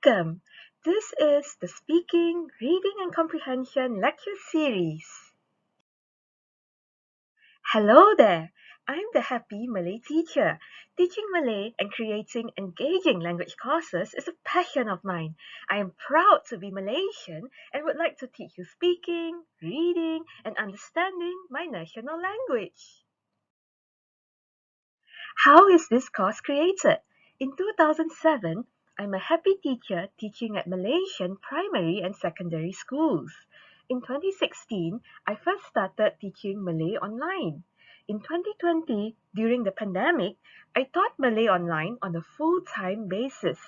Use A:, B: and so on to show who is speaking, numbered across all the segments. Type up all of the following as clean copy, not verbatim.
A: Welcome! This is the Speaking, Reading and Comprehension Lecture Series. Hello there! I'm the happy Malay teacher. Teaching Malay and creating engaging language courses is a passion of mine. I am proud to be Malaysian and would like to teach you speaking, reading, and understanding my national language. How is this course created? In 2007, I'm a happy teacher teaching at Malaysian primary and secondary schools. In 2016, I first started teaching Malay online. In 2020, during the pandemic, I taught Malay online on a full-time basis.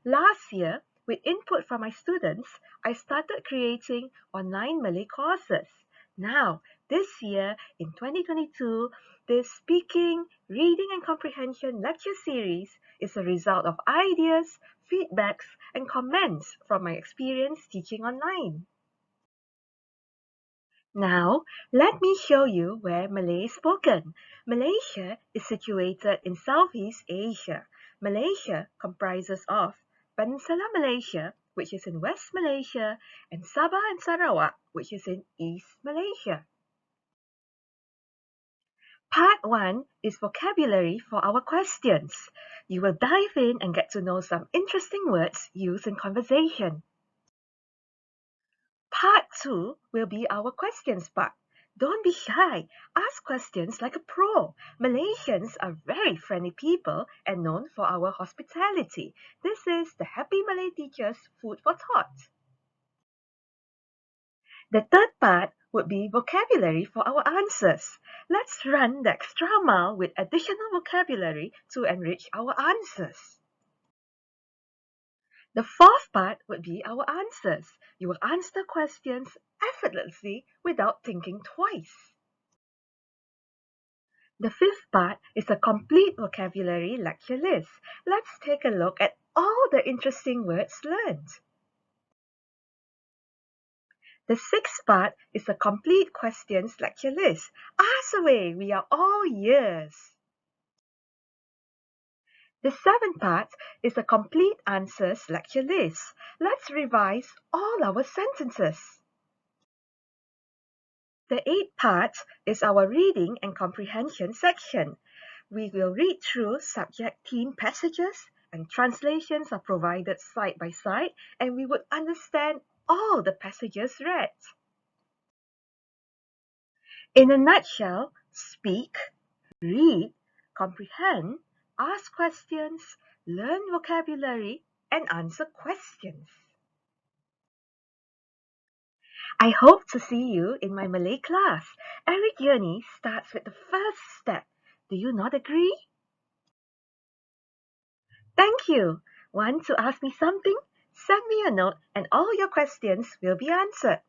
A: Last year, with input from my students, I started creating online Malay courses. Now, this year, in 2022, this Speaking, Reading and Comprehension lecture series is a result of ideas, feedbacks, and comments from my experience teaching online. Now, let me show you where Malay is spoken. Malaysia is situated in Southeast Asia. Malaysia comprises of Peninsula Malaysia, which is in West Malaysia, and Sabah and Sarawak, which is in East Malaysia. Part 1 is vocabulary for our questions. You will dive in and get to know some interesting words used in conversation. Part 2 will be our questions part. Don't be shy. Ask questions like a pro. Malaysians are very friendly people and known for our hospitality. This is the Happy Malay Teacher's food for thought. The third part would be vocabulary for our answers. Let's run the extra mile with additional vocabulary to enrich our answers. The fourth part would be our answers. You will answer questions effortlessly without thinking twice. The fifth part is a complete vocabulary lecture list. Let's take a look at all the interesting words learned. The sixth part is a complete questions lecture list. Ask away, we are all ears. The seventh part is a complete answers lecture list. Let's revise all our sentences. The eighth part is our reading and comprehension section. We will read through subject theme passages and translations are provided side by side and we would understand all the passages read. In a nutshell, speak, read, comprehend, ask questions, learn vocabulary, and answer questions. I hope to see you in my Malay class. Every journey starts with the first step. Do you not agree? Thank you. Want to ask me something? Send me a note and all your questions will be answered.